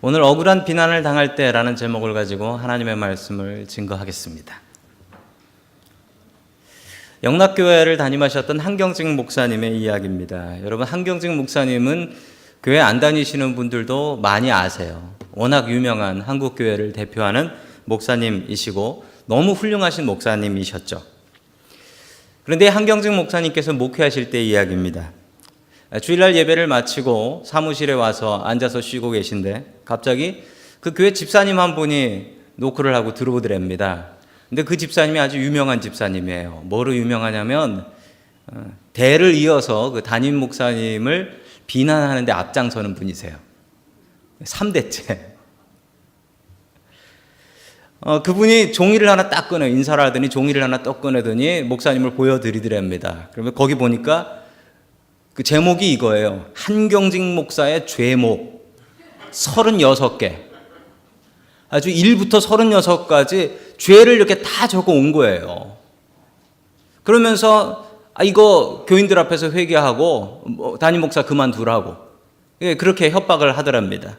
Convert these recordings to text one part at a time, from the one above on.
오늘 억울한 비난을 당할 때라는 제목을 가지고 하나님의 말씀을 증거하겠습니다. 영락교회를 담임하셨던 한경직 목사님의 이야기입니다. 여러분, 한경직 목사님은 교회 안 다니시는 분들도 많이 아세요. 워낙 유명한 한국교회를 대표하는 목사님이시고 너무 훌륭하신 목사님이셨죠. 그런데 한경직 목사님께서 목회하실 때 이야기입니다. 주일날 예배를 마치고 사무실에 와서 앉아서 쉬고 계신데 갑자기 그 교회 집사님 한 분이 노크를 하고 들어오더랍니다. 근데 그 집사님이 아주 유명한 집사님이에요. 뭐로 유명하냐면 대를 이어서 그 담임 목사님을 비난하는 데 앞장서는 분이세요. 3대째. 그분이 종이를 하나 딱 꺼내요. 인사를 하더니 종이를 하나 딱 꺼내더니 목사님을 보여드리더랍니다. 그러면 거기 보니까 그 제목이 이거예요. 한경직 목사의 죄목 36개. 아주 1부터 36까지 죄를 이렇게 다 적어 온 거예요. 그러면서 이거 교인들 앞에서 회개하고 담임 목사 그만두라고 그렇게 협박을 하더랍니다.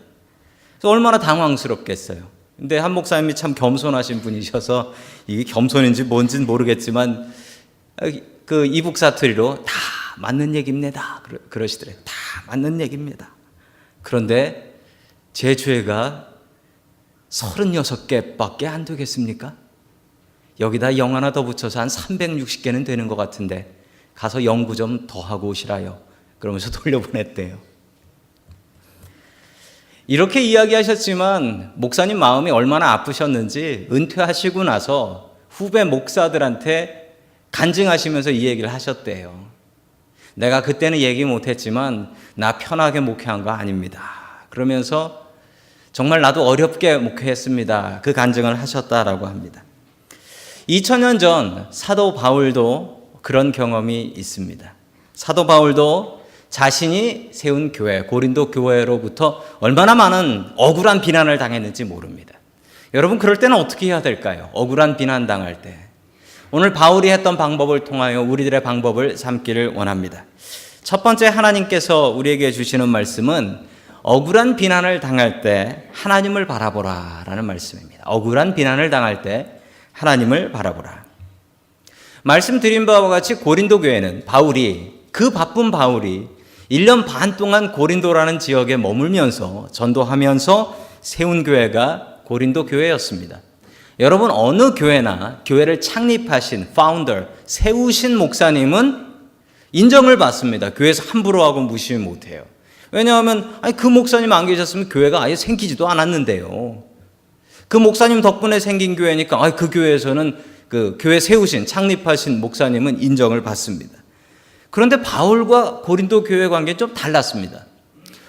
그래서 얼마나 당황스럽겠어요. 근데 한 목사님이 참 겸손하신 분이셔서 이게 겸손인지 뭔지는 모르겠지만 그 이북 사투리로 다 맞는 얘기입니다. 그러시더래요. 다 맞는 얘기입니다. 그런데 제 죄가 36개밖에 안 되겠습니까? 여기다 0 하나 더 붙여서 한 360개는 되는 것 같은데 가서 연구 좀 더 하고 오시라요. 그러면서 돌려보냈대요. 이렇게 이야기하셨지만 목사님 마음이 얼마나 아프셨는지 은퇴하시고 나서 후배 목사들한테 간증하시면서 이 얘기를 하셨대요. 내가 그때는 얘기 못했지만 나 편하게 목회한 거 아닙니다. 그러면서 정말 나도 어렵게 목회했습니다. 그 간증을 하셨다라고 합니다. 2000년 전 사도 바울도 그런 경험이 있습니다. 사도 바울도 자신이 세운 교회, 고린도 교회로부터 얼마나 많은 억울한 비난을 당했는지 모릅니다. 여러분, 그럴 때는 어떻게 해야 될까요? 억울한 비난 당할 때. 오늘 바울이 했던 방법을 통하여 우리들의 방법을 삼기를 원합니다. 첫 번째, 하나님께서 우리에게 주시는 말씀은 억울한 비난을 당할 때 하나님을 바라보라 라는 말씀입니다. 억울한 비난을 당할 때 하나님을 바라보라. 말씀드린 바와 같이 고린도 교회는 그 바쁜 바울이 1년 반 동안 고린도라는 지역에 머물면서 전도하면서 세운 교회가 고린도 교회였습니다. 여러분, 어느 교회나 교회를 창립하신 파운더, 세우신 목사님은 인정을 받습니다. 교회에서 함부로 하고 무시 못해요. 왜냐하면 그 목사님 안 계셨으면 교회가 아예 생기지도 않았는데요. 그 목사님 덕분에 생긴 교회니까 그 교회에서는 그 교회 세우신, 창립하신 목사님은 인정을 받습니다. 그런데 바울과 고린도 교회 관계는 좀 달랐습니다.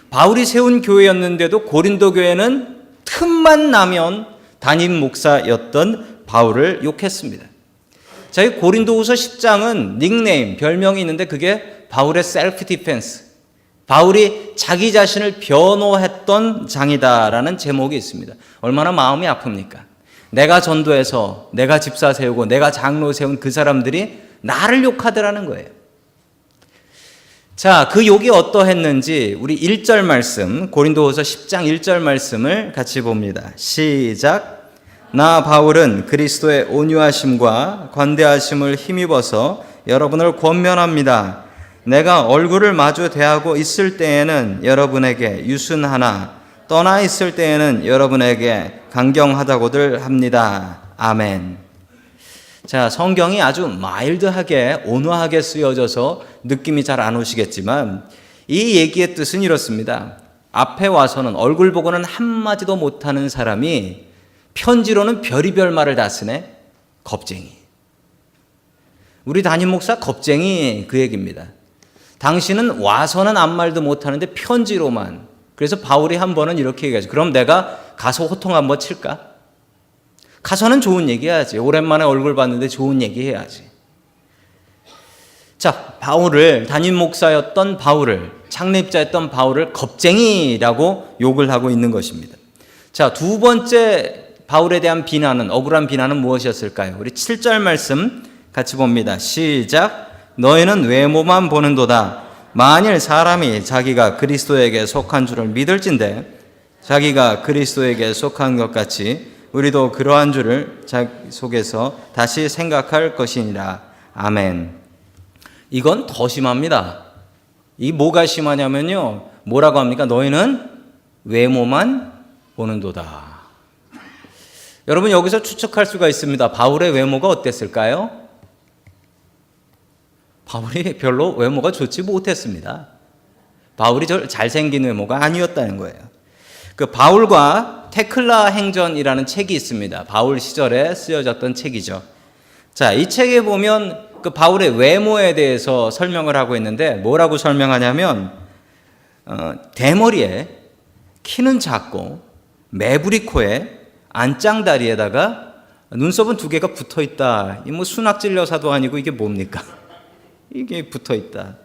바울이 세운 교회였는데도 고린도 교회는 틈만 나면 담임 목사였던 바울을 욕했습니다. 이 고린도후서 10장은 닉네임, 별명이 있는데 그게 바울의 셀프 디펜스, 바울이 자기 자신을 변호했던 장이다라는 제목이 있습니다. 얼마나 마음이 아픕니까? 내가 전도해서 내가 집사 세우고 내가 장로 세운 그 사람들이 나를 욕하더라는 거예요. 자, 그 욕이 어떠했는지 우리 1절 말씀, 고린도후서 10장 1절 말씀을 같이 봅니다. 시작. 나 바울은 그리스도의 온유하심과 관대하심을 힘입어서 여러분을 권면합니다. 내가 얼굴을 마주 대하고 있을 때에는 여러분에게 유순하나 떠나 있을 때에는 여러분에게 강경하다고들 합니다. 아멘. 자, 성경이 아주 마일드하게, 온화하게 쓰여져서 느낌이 잘 안 오시겠지만 이 얘기의 뜻은 이렇습니다. 앞에 와서는 얼굴 보고는 한마디도 못하는 사람이 편지로는 별의별 말을 다 쓰네. 겁쟁이. 우리 담임 목사 겁쟁이 그 얘기입니다. 당신은 와서는 아무 말도 못하는데 편지로만. 그래서 바울이 한 번은 이렇게 얘기하죠. 그럼 내가 가서 호통 한번 칠까? 가서는 좋은 얘기 해야지. 오랜만에 얼굴 봤는데 좋은 얘기 해야지. 자, 담임 목사였던 바울을, 창립자였던 바울을 겁쟁이라고 욕을 하고 있는 것입니다. 자, 두 번째 바울에 대한 비난은, 억울한 비난은 무엇이었을까요? 우리 7절 말씀 같이 봅니다. 시작. 너희는 외모만 보는도다. 만일 사람이 자기가 그리스도에게 속한 줄을 믿을진대 자기가 그리스도에게 속한 것 같이 우리도 그러한 줄을 자기 속에서 다시 생각할 것이니라. 아멘. 이건 더 심합니다. 이 뭐가 심하냐면요, 뭐라고 합니까? 너희는 외모만 보는도다. 여러분, 여기서 추측할 수가 있습니다. 바울의 외모가 어땠을까요? 바울이 별로 외모가 좋지 못했습니다. 바울이 잘생긴 외모가 아니었다는 거예요. 그 바울과 테클라 행전이라는 책이 있습니다. 바울 시절에 쓰여졌던 책이죠. 자, 이 책에 보면 그 바울의 외모에 대해서 설명을 하고 있는데 뭐라고 설명하냐면 대머리에, 키는 작고 매부리 코에 안짱다리에다가 눈썹은 2개가 붙어 있다. 이 뭐 순학질 여사도 아니고 이게 뭡니까? 이게 붙어 있다.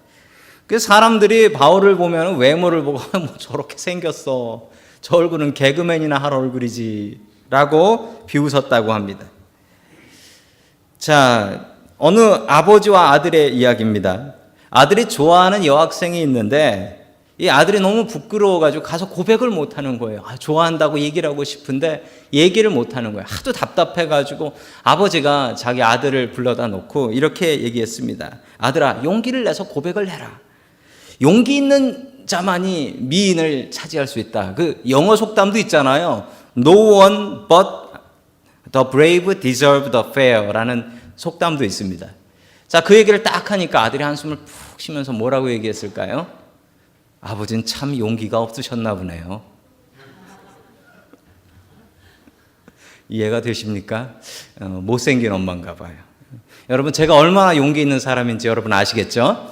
그래서 사람들이 바울을 보면 외모를 보고 뭐 저렇게 생겼어. 저 얼굴은 개그맨이나 할 얼굴이지. 라고 비웃었다고 합니다. 자, 어느 아버지와 아들의 이야기입니다. 아들이 좋아하는 여학생이 있는데 이 아들이 너무 부끄러워가지고 가서 고백을 못하는 거예요. 좋아한다고 얘기를 하고 싶은데 얘기를 못하는 거예요. 하도 답답해가지고 아버지가 자기 아들을 불러다 놓고 이렇게 얘기했습니다. 아들아, 용기를 내서 고백을 해라. 용기 있는 자만이 미인을 차지할 수 있다. 그 영어 속담도 있잖아요. No one but the brave deserve the fair라는 속담도 있습니다. 자, 그 얘기를 딱 하니까 아들이 한숨을 푹 쉬면서 뭐라고 얘기했을까요? 아버지는 참 용기가 없으셨나 보네요. 이해가 되십니까? 못생긴 엄마인가 봐요. 여러분, 제가 얼마나 용기 있는 사람인지 여러분 아시겠죠?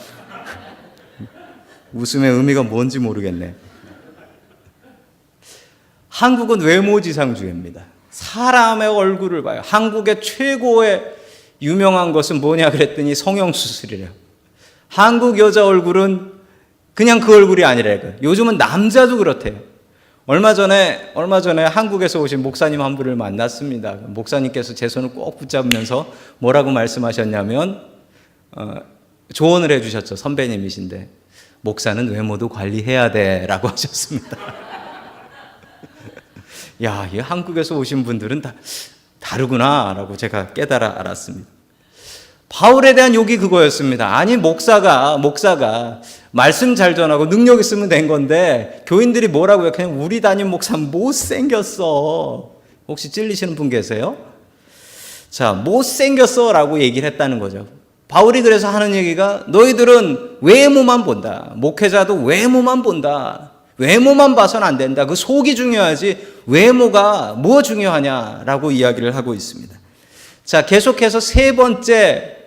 웃음의 의미가 뭔지 모르겠네. 한국은 외모지상주의입니다. 사람의 얼굴을 봐요. 한국의 최고의 유명한 것은 뭐냐 그랬더니 성형수술이래요. 한국 여자 얼굴은 그냥 그 얼굴이 아니래요. 요즘은 남자도 그렇대요. 얼마 전에 한국에서 오신 목사님 한 분을 만났습니다. 목사님께서 제 손을 꼭 붙잡으면서 뭐라고 말씀하셨냐면 조언을 해주셨죠. 선배님이신데 목사는 외모도 관리해야 돼 라고 하셨습니다. 야, 이 한국에서 오신 분들은 다 다르구나 라고 제가 깨달아 알았습니다. 바울에 대한 욕이 그거였습니다. 아니, 목사가 말씀 잘 전하고 능력 있으면 된 건데 교인들이 뭐라고 해요? 그냥 우리 담임 목사 못생겼어. 혹시 찔리시는 분 계세요? 자, 못생겼어 라고 얘기를 했다는 거죠. 바울이 그래서 하는 얘기가 너희들은 외모만 본다. 목회자도 외모만 본다. 외모만 봐서는 안 된다. 그 속이 중요하지 외모가 뭐 중요하냐라고 이야기를 하고 있습니다. 자, 계속해서 세 번째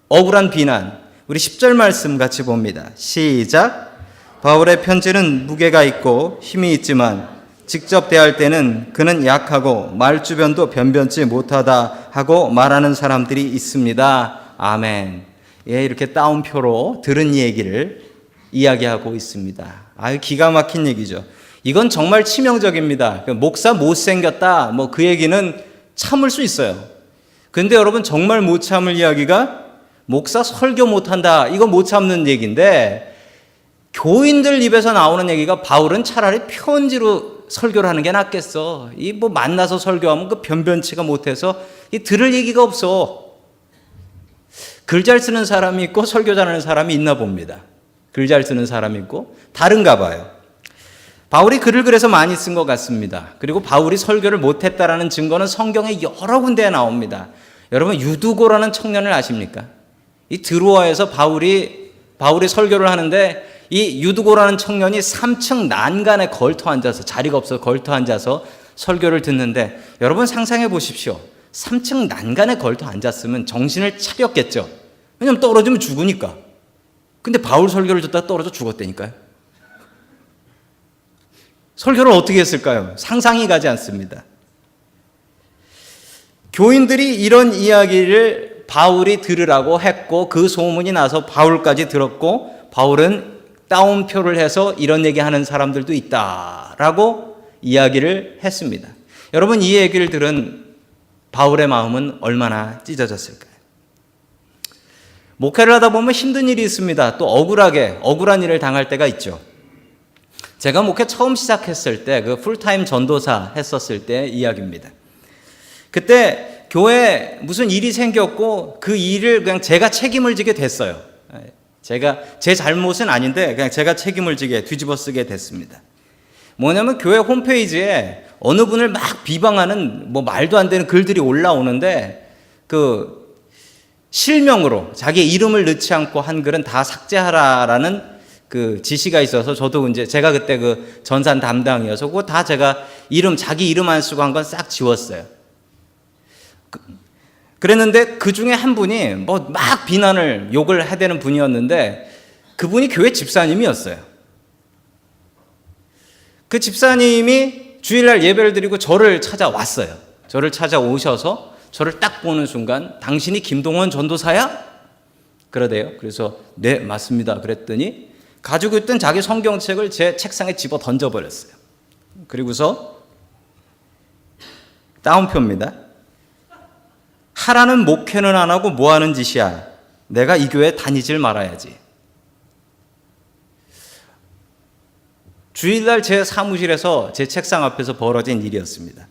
억울한 비난, 우리 10절 말씀 같이 봅니다. 시작. 바울의 편지는 무게가 있고 힘이 있지만 직접 대할 때는 그는 약하고 말주변도 변변치 못하다 하고 말하는 사람들이 있습니다. 아멘. 예, 이렇게 따옴표로 들은 얘기를 이야기하고 있습니다. 아유, 기가 막힌 얘기죠. 이건 정말 치명적입니다. 목사 못생겼다, 뭐 그 얘기는 참을 수 있어요. 근데 여러분, 정말 못 참을 이야기가 목사 설교 못한다, 이거 못 참는 얘기인데 교인들 입에서 나오는 얘기가 바울은 차라리 편지로 설교를 하는 게 낫겠어. 이 뭐 만나서 설교하면 그 변변치가 못해서 이 들을 얘기가 없어. 글 잘 쓰는 사람이 있고 설교 잘하는 사람이 있나 봅니다. 글 잘 쓰는 사람이 있고 다른가 봐요. 바울이 글을 그래서 많이 쓴 것 같습니다. 그리고 바울이 설교를 못했다라는 증거는 성경에 여러 군데에 나옵니다. 여러분, 유두고라는 청년을 아십니까? 이 드로아에서 바울이 설교를 하는데 이 유두고라는 청년이 3층 난간에 걸터 앉아서, 자리가 없어서 걸터 앉아서 설교를 듣는데, 여러분 상상해 보십시오. 3층 난간에 걸터 앉았으면 정신을 차렸겠죠. 왜냐면 떨어지면 죽으니까. 근데 바울 설교를 듣다가 떨어져 죽었다니까요. 설교를 어떻게 했을까요? 상상이 가지 않습니다. 교인들이 이런 이야기를 바울이 들으라고 했고 그 소문이 나서 바울까지 들었고 바울은 따옴표를 해서 이런 얘기하는 사람들도 있다라고 이야기를 했습니다. 여러분, 이 얘기를 들은 바울의 마음은 얼마나 찢어졌을까요? 목회를 하다 보면 힘든 일이 있습니다. 또 억울한 일을 당할 때가 있죠. 제가 목회 처음 시작했을 때 그 풀타임 전도사 했었을 때 이야기입니다. 그때 교회에 무슨 일이 생겼고 그 일을 그냥 제가 책임을 지게 됐어요. 제 잘못은 아닌데 그냥 제가 책임을 지게 뒤집어 쓰게 됐습니다. 뭐냐면 교회 홈페이지에 어느 분을 막 비방하는 뭐 말도 안 되는 글들이 올라오는데 그 실명으로 자기 이름을 넣지 않고 한 글은 다 삭제하라라는 그 지시가 있어서 저도 이제 제가 그때 그 전산 담당이어서 그거 다 제가 자기 이름 안 쓰고 한 건 싹 지웠어요. 그랬는데 그 중에 한 분이 뭐 막 비난을 욕을 해대는 분이었는데 그분이 교회 집사님이었어요. 그 집사님이 주일날 예배를 드리고 저를 찾아왔어요. 저를 찾아오셔서 저를 딱 보는 순간 당신이 김동원 전도사야? 그러대요. 그래서 네 맞습니다. 그랬더니 가지고 있던 자기 성경책을 제 책상에 집어 던져버렸어요. 그리고서 따옴표입니다. 하라는 목회는 안 하고 뭐 하는 짓이야. 내가 이 교회 다니질 말아야지. 주일날 제 사무실에서 제 책상 앞에서 벌어진 일이었습니다.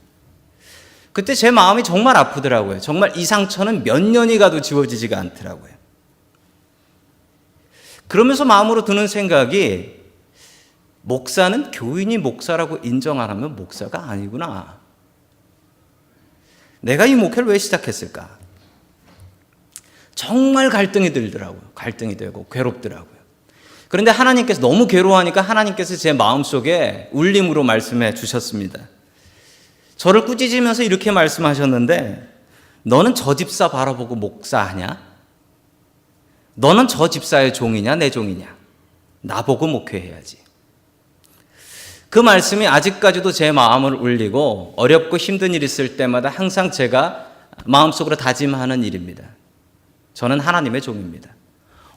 그때 제 마음이 정말 아프더라고요. 정말 이 상처는 몇 년이 가도 지워지지가 않더라고요. 그러면서 마음으로 드는 생각이 목사는 교인이 목사라고 인정 안 하면 목사가 아니구나. 내가 이 목회를 왜 시작했을까? 정말 갈등이 들더라고요. 갈등이 되고 괴롭더라고요. 그런데 하나님께서 너무 괴로워하니까 하나님께서 제 마음속에 울림으로 말씀해 주셨습니다. 저를 꾸짖으면서 이렇게 말씀하셨는데 너는 저 집사 바라보고 목사하냐? 너는 저 집사의 종이냐 내 종이냐? 나보고 목회해야지. 그 말씀이 아직까지도 제 마음을 울리고 어렵고 힘든 일 있을 때마다 항상 제가 마음속으로 다짐하는 일입니다. 저는 하나님의 종입니다.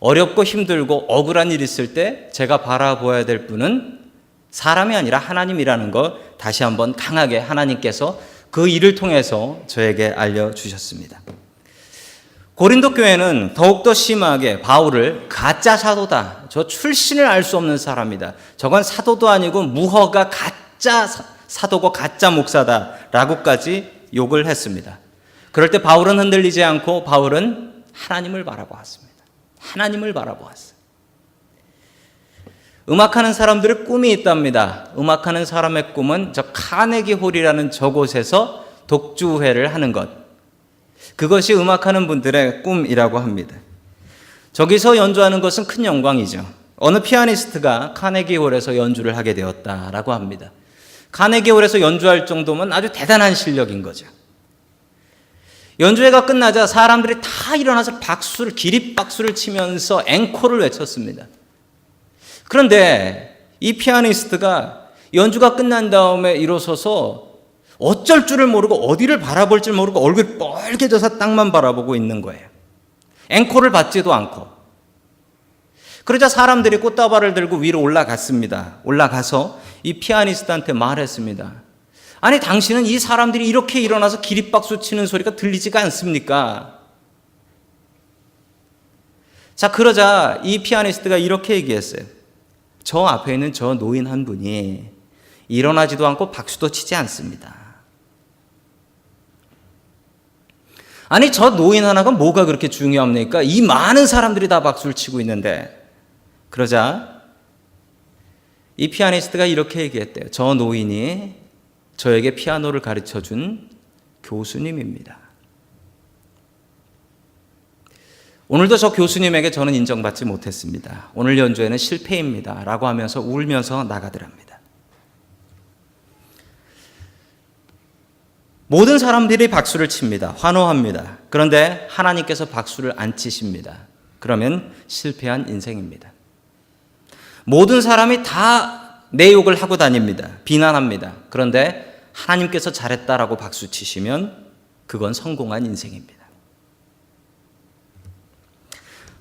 어렵고 힘들고 억울한 일 있을 때 제가 바라보아야 될 분은 사람이 아니라 하나님이라는 걸 다시 한번 강하게 하나님께서 그 일을 통해서 저에게 알려주셨습니다. 고린도 교회는 더욱더 심하게 바울을 가짜 사도다. 저 출신을 알 수 없는 사람이다. 저건 사도도 아니고 무허가 가짜 사도고 가짜 목사다. 라고까지 욕을 했습니다. 그럴 때 바울은 흔들리지 않고 바울은 하나님을 바라보았습니다. 하나님을 바라보았어요. 음악하는 사람들의 꿈이 있답니다. 음악하는 사람의 꿈은 저 카네기 홀이라는 저곳에서 독주회를 하는 것. 그것이 음악하는 분들의 꿈이라고 합니다. 저기서 연주하는 것은 큰 영광이죠. 어느 피아니스트가 카네기 홀에서 연주를 하게 되었다라고 합니다. 카네기 홀에서 연주할 정도면 아주 대단한 실력인 거죠. 연주회가 끝나자 사람들이 다 일어나서 기립박수를 치면서 앵콜을 외쳤습니다. 그런데 이 피아니스트가 연주가 끝난 다음에 일어서서 어쩔 줄을 모르고 어디를 바라볼 줄 모르고 얼굴이 빨개져서 땅만 바라보고 있는 거예요. 앵콜을 받지도 않고. 그러자 사람들이 꽃다발을 들고 위로 올라갔습니다. 올라가서 이 피아니스트한테 말했습니다. 아니 당신은 이 사람들이 이렇게 일어나서 기립박수 치는 소리가 들리지가 않습니까? 자 그러자 이 피아니스트가 이렇게 얘기했어요. 저 앞에 있는 저 노인 한 분이 일어나지도 않고 박수도 치지 않습니다. 아니 저 노인 하나가 뭐가 그렇게 중요합니까? 이 많은 사람들이 다 박수를 치고 있는데. 그러자 이 피아니스트가 이렇게 얘기했대요. 저 노인이 저에게 피아노를 가르쳐준 교수님입니다. 오늘도 저 교수님에게 저는 인정받지 못했습니다. 오늘 연주회는 실패입니다. 라고 하면서 울면서 나가더랍니다. 모든 사람들이 박수를 칩니다. 환호합니다. 그런데 하나님께서 박수를 안 치십니다. 그러면 실패한 인생입니다. 모든 사람이 다 내 욕을 하고 다닙니다. 비난합니다. 그런데 하나님께서 잘했다라고 박수 치시면 그건 성공한 인생입니다.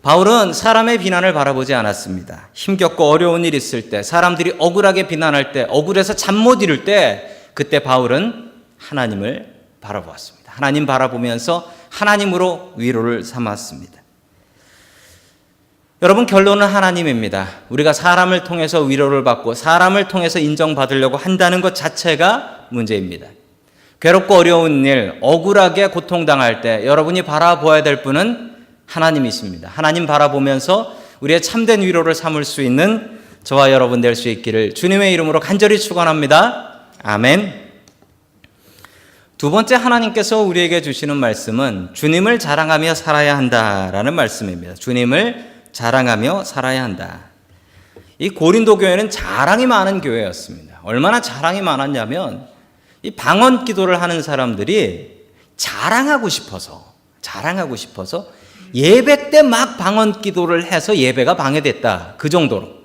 바울은 사람의 비난을 바라보지 않았습니다. 힘겹고 어려운 일 있을 때, 사람들이 억울하게 비난할 때, 억울해서 잠 못 이룰 때, 그때 바울은 하나님을 바라보았습니다. 하나님 바라보면서 하나님으로 위로를 삼았습니다. 여러분, 결론은 하나님입니다. 우리가 사람을 통해서 위로를 받고 사람을 통해서 인정받으려고 한다는 것 자체가 문제입니다. 괴롭고 어려운 일, 억울하게 고통당할 때 여러분이 바라보아야 될 분은 하나님이십니다. 하나님 바라보면서 우리의 참된 위로를 삼을 수 있는 저와 여러분 될 수 있기를 주님의 이름으로 간절히 축원합니다. 아멘. 두 번째, 하나님께서 우리에게 주시는 말씀은 주님을 자랑하며 살아야 한다라는 말씀입니다. 주님을 자랑하며 살아야 한다. 이 고린도 교회는 자랑이 많은 교회였습니다. 얼마나 자랑이 많았냐면 이 방언 기도를 하는 사람들이 자랑하고 싶어서 예배 때 막 방언 기도를 해서 예배가 방해됐다. 그 정도로.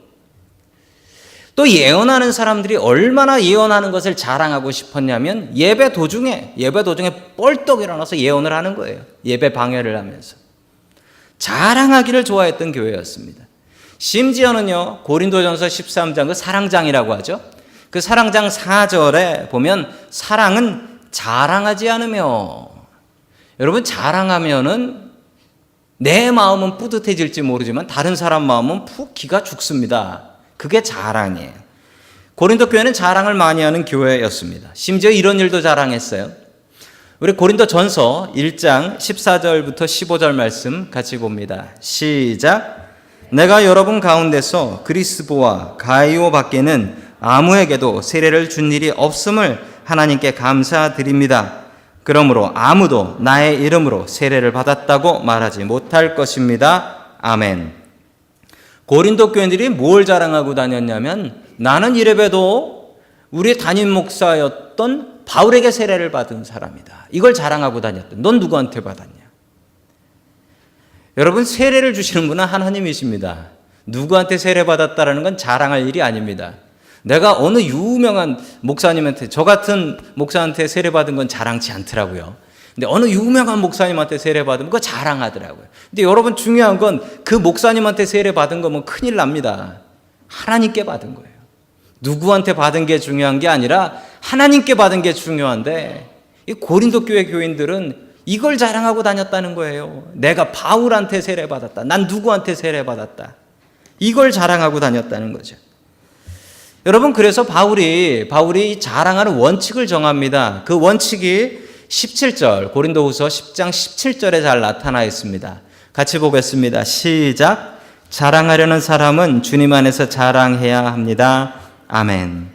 또 예언하는 사람들이 얼마나 예언하는 것을 자랑하고 싶었냐면 예배 도중에 뻘떡 일어나서 예언을 하는 거예요. 예배 방해를 하면서. 자랑하기를 좋아했던 교회였습니다. 심지어는요, 고린도전서 13장, 그 사랑장이라고 하죠. 그 사랑장 4절에 보면 사랑은 자랑하지 않으며, 여러분, 자랑하면은 내 마음은 뿌듯해질지 모르지만 다른 사람 마음은 푹 기가 죽습니다. 그게 자랑이에요. 고린도 교회는 자랑을 많이 하는 교회였습니다. 심지어 이런 일도 자랑했어요. 우리 고린도 전서 1장 14절부터 15절 말씀 같이 봅니다. 시작. 내가 여러분 가운데서 그리스보와 가이오 밖에는 아무에게도 세례를 준 일이 없음을 하나님께 감사드립니다. 그러므로 아무도 나의 이름으로 세례를 받았다고 말하지 못할 것입니다. 아멘. 고린도 교인들이 뭘 자랑하고 다녔냐면 나는 이래봬도 우리 담임 목사였던 바울에게 세례를 받은 사람이다. 이걸 자랑하고 다녔던. 넌 누구한테 받았냐? 여러분, 세례를 주시는 분은 하나님이십니다. 누구한테 세례 받았다라는 건 자랑할 일이 아닙니다. 내가 어느 유명한 목사님한테, 저 같은 목사한테 세례 받은 건 자랑치 않더라고요. 근데 어느 유명한 목사님한테 세례 받으면 그거 자랑하더라고요. 근데 여러분, 중요한 건 그 목사님한테 세례 받은 거면 큰일 납니다. 하나님께 받은 거예요. 누구한테 받은 게 중요한 게 아니라 하나님께 받은 게 중요한데, 이 고린도 교회 교인들은 이걸 자랑하고 다녔다는 거예요. 내가 바울한테 세례 받았다. 난 누구한테 세례 받았다. 이걸 자랑하고 다녔다는 거죠. 여러분, 그래서 바울이 자랑하는 원칙을 정합니다. 그 원칙이 17절, 고린도후서 10장 17절에 잘 나타나 있습니다. 같이 보겠습니다. 시작. 자랑하려는 사람은 주님 안에서 자랑해야 합니다. 아멘.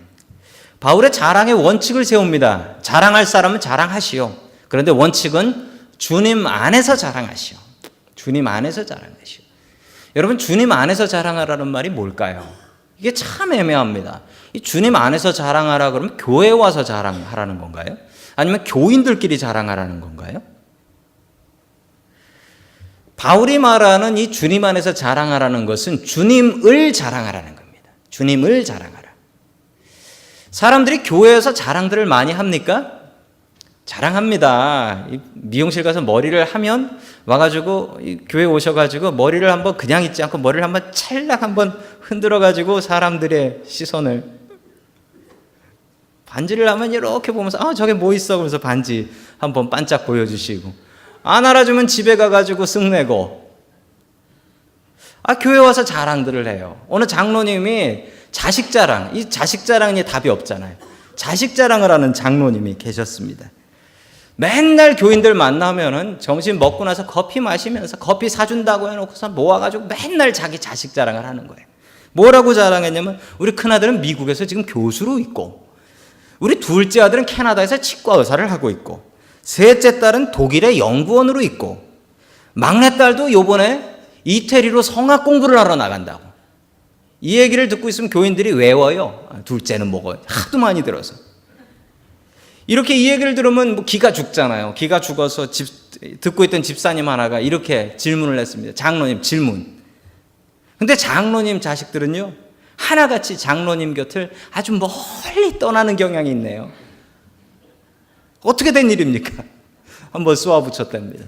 바울의 자랑의 원칙을 세웁니다. 자랑할 사람은 자랑하시오. 그런데 원칙은 주님 안에서 자랑하시오. 주님 안에서 자랑하시오. 여러분, 주님 안에서 자랑하라는 말이 뭘까요? 이게 참 애매합니다. 이 주님 안에서 자랑하라 그러면 교회에 와서 자랑하라는 건가요? 아니면 교인들끼리 자랑하라는 건가요? 바울이 말하는 이 주님 안에서 자랑하라는 것은 주님을 자랑하라는 겁니다. 주님을 자랑하라. 사람들이 교회에서 자랑들을 많이 합니까? 자랑합니다. 미용실 가서 머리를 하면 와가지고 교회 오셔가지고 머리를 한번 그냥 있지 않고 머리를 한번 찰락 한번 흔들어가지고 사람들의 시선을, 반지를 하면 이렇게 보면서 저게 뭐 있어? 그러면서 반지 한번 반짝 보여주시고, 안 알아주면 집에 가가지고 쓱내고, 교회 와서 자랑들을 해요. 어느 장로님이 자식 자랑, 이 자식 자랑이 답이 없잖아요. 자식 자랑을 하는 장로님이 계셨습니다. 맨날 교인들 만나면은 점심 먹고 나서 커피 마시면서 커피 사준다고 해놓고서 모아가지고 맨날 자기 자식 자랑을 하는 거예요. 뭐라고 자랑했냐면 우리 큰아들은 미국에서 지금 교수로 있고, 우리 둘째 아들은 캐나다에서 치과 의사를 하고 있고, 셋째 딸은 독일의 연구원으로 있고, 막내 딸도 요번에 이태리로 성악 공부를 하러 나간다고. 이 얘기를 듣고 있으면 교인들이 외워요. 둘째는 뭐고, 하도 많이 들어서. 이렇게 이 얘기를 들으면 뭐 기가 죽잖아요. 기가 죽어서 듣고 있던 집사님 하나가 이렇게 질문을 했습니다. 장로님 질문. 근데 장로님 자식들은요, 하나같이 장로님 곁을 아주 멀리 떠나는 경향이 있네요. 어떻게 된 일입니까? 한번 쏘아붙였답니다.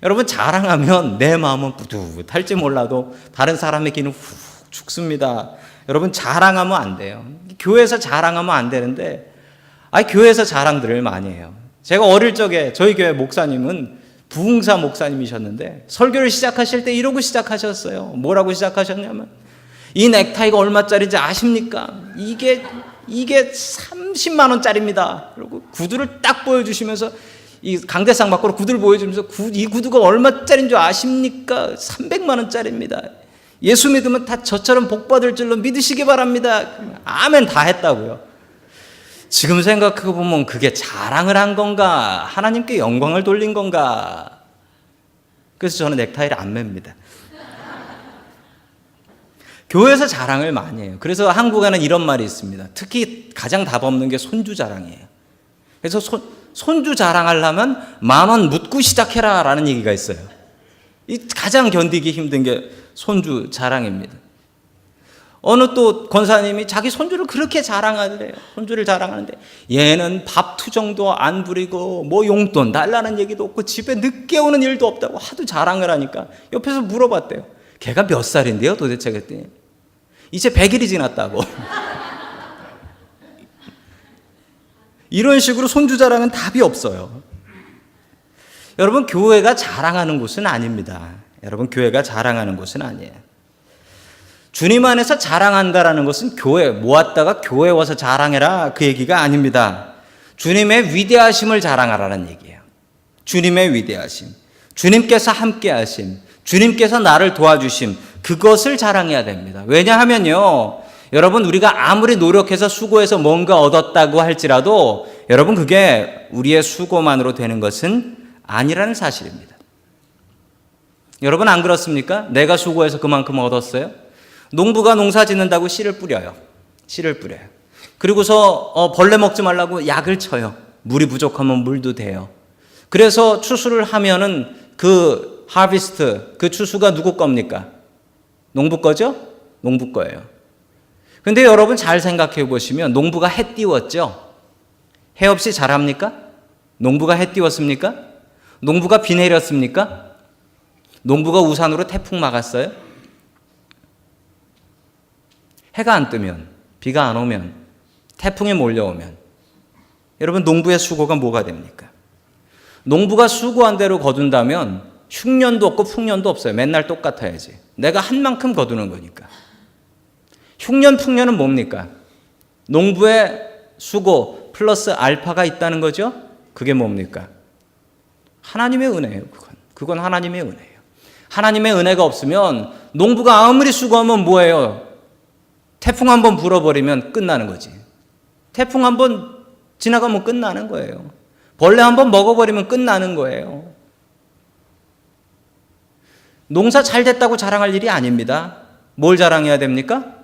여러분, 자랑하면 내 마음은 뿌듯할지 몰라도 다른 사람의 귀는 훅 죽습니다. 여러분, 자랑하면 안 돼요. 교회에서 자랑하면 안 되는데 교회에서 자랑들을 많이 해요. 제가 어릴 적에 저희 교회 목사님은 부흥사 목사님이셨는데 설교를 시작하실 때 이러고 시작하셨어요. 뭐라고 시작하셨냐면 이 넥타이가 얼마짜리인지 아십니까? 이게 30만 원짜리입니다. 그리고 구두를 딱 보여주시면서 이 강대상 밖으로 구두를 보여주면서 이 구두가 얼마짜리인 줄 아십니까? 300만 원짜리입니다. 예수 믿으면 다 저처럼 복 받을 줄로 믿으시기 바랍니다. 아멘 다 했다고요. 지금 생각해 보면 그게 자랑을 한 건가? 하나님께 영광을 돌린 건가? 그래서 저는 넥타이를 안 맵니다. 교회에서 자랑을 많이 해요. 그래서 한국에는 이런 말이 있습니다. 특히 가장 답 없는 게 손주 자랑이에요. 그래서 손주 자랑하려면 10,000원 묻고 시작해라 라는 얘기가 있어요. 이 가장 견디기 힘든 게 손주 자랑입니다. 어느 또 권사님이 자기 손주를 그렇게 자랑하더래요. 손주를 자랑하는데 얘는 밥 투정도 안 부리고 뭐 용돈 달라는 얘기도 없고 집에 늦게 오는 일도 없다고 하도 자랑을 하니까 옆에서 물어봤대요. 걔가 몇 살인데요 도대체 그랬더니 이제 100일이 지났다고. 이런 식으로 손주 자랑은 답이 없어요. 여러분 교회가 자랑하는 곳은 아닙니다. 여러분 교회가 자랑하는 곳은 아니에요. 주님 안에서 자랑한다라는 것은 교회 모았다가 교회 와서 자랑해라 그 얘기가 아닙니다. 주님의 위대하심을 자랑하라는 얘기예요. 주님의 위대하심, 주님께서 함께하심, 주님께서 나를 도와주심, 그것을 자랑해야 됩니다. 왜냐하면요, 여러분 우리가 아무리 노력해서 수고해서 뭔가 얻었다고 할지라도 여러분 그게 우리의 수고만으로 되는 것은 아니라는 사실입니다. 여러분 안 그렇습니까? 내가 수고해서 그만큼 얻었어요? 농부가 농사 짓는다고 씨를 뿌려요. 씨를 뿌려요. 그리고서 벌레 먹지 말라고 약을 쳐요. 물이 부족하면 물도 돼요. 그래서 추수를 하면은 그 하비스트, 그 추수가 누구 겁니까? 농부 거죠? 농부 거예요. 근데 여러분 잘 생각해 보시면 농부가 해 띄웠죠? 해 없이 잘합니까? 농부가 해 띄웠습니까? 농부가 비 내렸습니까? 농부가 우산으로 태풍 막았어요? 해가 안 뜨면, 비가 안 오면, 태풍이 몰려오면 여러분 농부의 수고가 뭐가 됩니까? 농부가 수고한 대로 거둔다면 흉년도 없고 풍년도 없어요. 맨날 똑같아야지. 내가 한 만큼 거두는 거니까. 흉년, 풍년은 뭡니까? 농부의 수고 플러스 알파가 있다는 거죠? 그게 뭡니까? 하나님의 은혜예요. 그건 하나님의 은혜예요. 하나님의 은혜가 없으면 농부가 아무리 수고하면 뭐예요? 태풍 한번 불어버리면 끝나는 거지. 태풍 한번 지나가면 끝나는 거예요. 벌레 한번 먹어버리면 끝나는 거예요. 농사 잘 됐다고 자랑할 일이 아닙니다. 뭘 자랑해야 됩니까?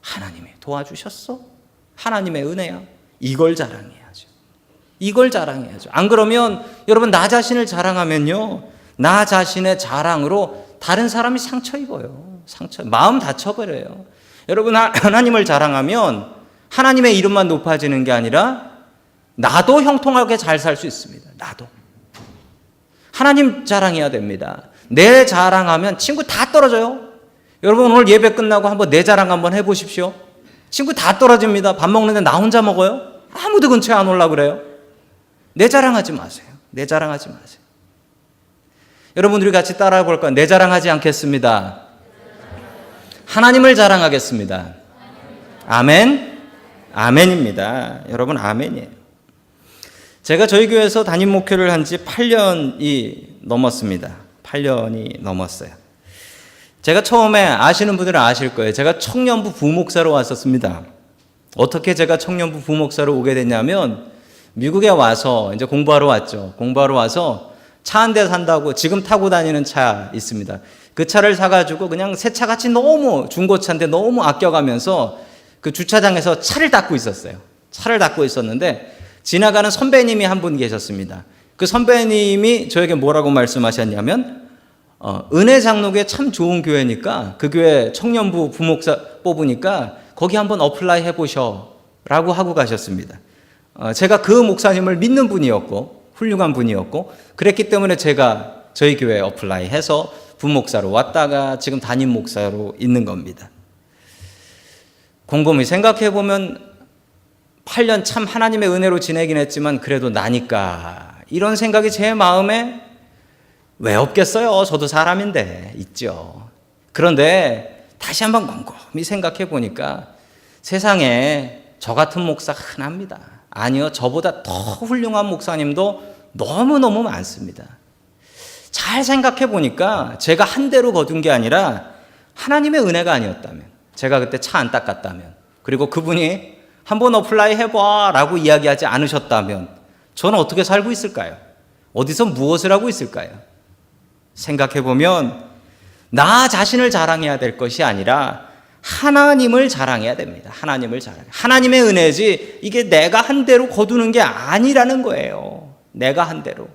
하나님이 도와주셨어. 하나님의 은혜야. 이걸 자랑해야죠. 이걸 자랑해야죠. 안 그러면 여러분 나 자신을 자랑하면요, 나 자신의 자랑으로 다른 사람이 상처 입어요. 마음 다쳐버려요. 여러분 하나님을 자랑하면 하나님의 이름만 높아지는 게 아니라 나도 형통하게 잘 살 수 있습니다. 나도. 하나님 자랑해야 됩니다. 내 자랑하면 친구 다 떨어져요. 여러분 오늘 예배 끝나고 한번 내 자랑 한번 해보십시오. 친구 다 떨어집니다. 밥 먹는데 나 혼자 먹어요? 아무도 근처에 안 올라 그래요. 내 자랑하지 마세요. 내 자랑하지 마세요. 여러분 우리 같이 따라해 볼까요? 내 자랑하지 않겠습니다. 하나님을 자랑하겠습니다. 아멘. 아멘입니다. 여러분 아멘이에요. 제가 저희 교회에서 담임 목회를 한 지 8년이 넘었습니다. 8년이 넘었어요. 제가 처음에 아시는 분들은 아실 거예요. 제가 청년부 부목사로 왔었습니다. 어떻게 제가 청년부 부목사로 오게 됐냐면 미국에 와서 이제 공부하러 왔죠. 공부하러 와서 차 한 대 산다고 지금 타고 다니는 차 있습니다. 그 차를 사가지고 그냥 새 차같이 너무 중고차인데 너무 아껴가면서 그 주차장에서 차를 닦고 있었어요. 차를 닦고 있었는데 지나가는 선배님이 한 분 계셨습니다. 그 선배님이 저에게 뭐라고 말씀하셨냐면 은혜 장로교회 참 좋은 교회니까 그 교회 청년부 부목사 뽑으니까 거기 한번 어플라이 해보셔 라고 하고 가셨습니다. 제가 그 목사님을 믿는 분이었고 훌륭한 분이었고 그랬기 때문에 제가 저희 교회에 어플라이 해서 부목사로 왔다가 지금 담임 목사로 있는 겁니다. 곰곰이 생각해 보면 8년 참 하나님의 은혜로 지내긴 했지만 그래도 나니까 이런 생각이 제 마음에 왜 없겠어요? 저도 사람인데 있죠. 그런데 다시 한번 곰곰이 생각해 보니까 세상에 저 같은 목사 흔합니다. 아니요, 저보다 더 훌륭한 목사님도 너무너무 많습니다. 잘 생각해 보니까 제가 한 대로 거둔 게 아니라 하나님의 은혜가 아니었다면, 제가 그때 차 안 닦았다면, 그리고 그분이 한번 어플라이 해봐 라고 이야기하지 않으셨다면 저는 어떻게 살고 있을까요? 어디서 무엇을 하고 있을까요? 생각해 보면 나 자신을 자랑해야 될 것이 아니라 하나님을 자랑해야 됩니다. 하나님을 자랑. 하나님의 은혜지 이게 내가 한 대로 거두는 게 아니라는 거예요. 내가 한 대로.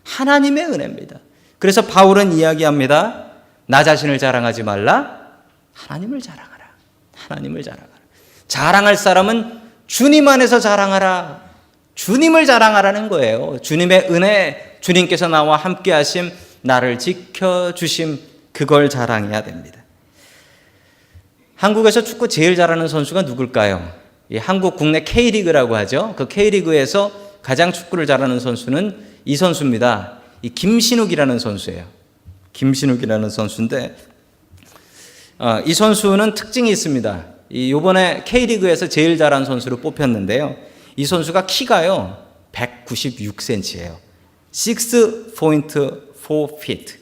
하나님의 은혜입니다. 그래서 바울은 이야기합니다. 나 자신을 자랑하지 말라. 하나님을 자랑하라. 하나님을 자랑하라. 자랑할 사람은 주님 안에서 자랑하라. 주님을 자랑하라는 거예요. 주님의 은혜, 주님께서 나와 함께 하심, 나를 지켜주심, 그걸 자랑해야 됩니다. 한국에서 축구 제일 잘하는 선수가 누굴까요? 한국 국내 K리그라고 하죠. 그 K리그에서 가장 축구를 잘하는 선수는 이 선수입니다. 이 김신욱이라는 선수예요. 김신욱이라는 선수인데 이 선수는 특징이 있습니다. 이번에 K리그에서 제일 잘한 선수로 뽑혔는데요. 이 선수가 키가요 196cm예요. 6.4feet.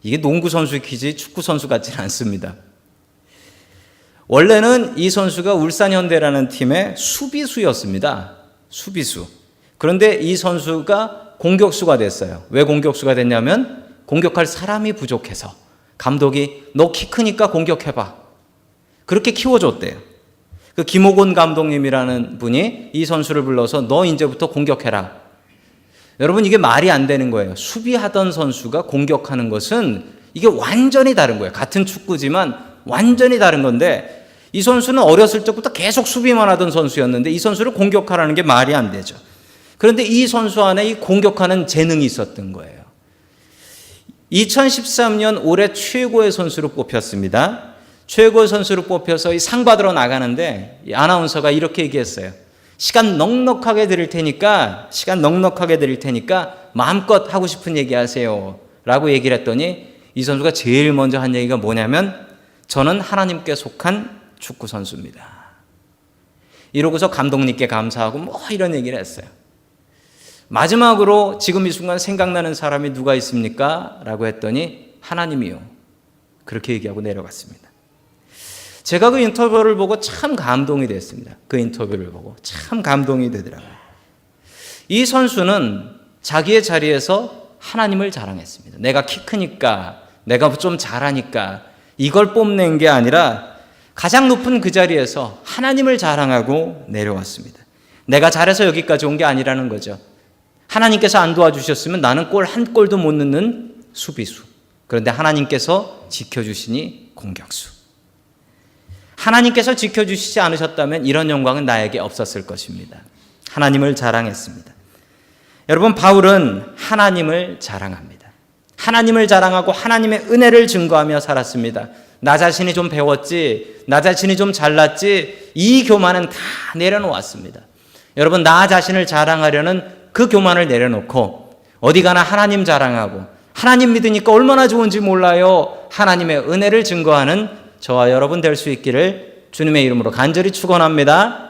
이게 농구 선수 키지 축구 선수 같지는 않습니다. 원래는 이 선수가 울산현대라는 팀의 수비수였습니다. 수비수. 그런데 이 선수가 공격수가 됐어요. 왜 공격수가 됐냐면 공격할 사람이 부족해서 감독이 너 키 크니까 공격해봐. 그렇게 키워줬대요. 그 김호곤 감독님이라는 분이 이 선수를 불러서 너 이제부터 공격해라. 여러분 이게 말이 안 되는 거예요. 수비하던 선수가 공격하는 것은 이게 완전히 다른 거예요. 같은 축구지만 완전히 다른 건데 이 선수는 어렸을 적부터 계속 수비만 하던 선수였는데 이 선수를 공격하라는 게 말이 안 되죠. 그런데 이 선수 안에 이 공격하는 재능이 있었던 거예요. 2013년 올해 최고의 선수로 뽑혔습니다. 최고의 선수로 뽑혀서 이 상 받으러 나가는데 이 아나운서가 이렇게 얘기했어요. 시간 넉넉하게 드릴 테니까 마음껏 하고 싶은 얘기 하세요 라고 얘기를 했더니 이 선수가 제일 먼저 한 얘기가 뭐냐면 저는 하나님께 속한 축구 선수입니다. 이러고서 감독님께 감사하고 뭐 이런 얘기를 했어요. 마지막으로 지금 이 순간 생각나는 사람이 누가 있습니까? 라고 했더니 하나님이요. 그렇게 얘기하고 내려갔습니다. 제가 그 인터뷰를 보고 참 감동이 됐습니다. 그 인터뷰를 보고 참 감동이 되더라고요. 이 선수는 자기의 자리에서 하나님을 자랑했습니다. 내가 키 크니까, 내가 좀 잘하니까 이걸 뽐낸 게 아니라 가장 높은 그 자리에서 하나님을 자랑하고 내려왔습니다. 내가 잘해서 여기까지 온 게 아니라는 거죠. 하나님께서 안 도와주셨으면 나는 골 한 골도 못 넣는 수비수. 그런데 하나님께서 지켜주시니 공격수. 하나님께서 지켜주시지 않으셨다면 이런 영광은 나에게 없었을 것입니다. 하나님을 자랑했습니다. 여러분, 바울은 하나님을 자랑합니다. 하나님을 자랑하고 하나님의 은혜를 증거하며 살았습니다. 나 자신이 좀 배웠지, 나 자신이 좀 잘났지, 이 교만은 다 내려놓았습니다. 여러분, 나 자신을 자랑하려는 그 교만을 내려놓고 어디 가나 하나님 자랑하고 하나님 믿으니까 얼마나 좋은지 몰라요. 하나님의 은혜를 증거하는 저와 여러분 될 수 있기를 주님의 이름으로 간절히 축원합니다.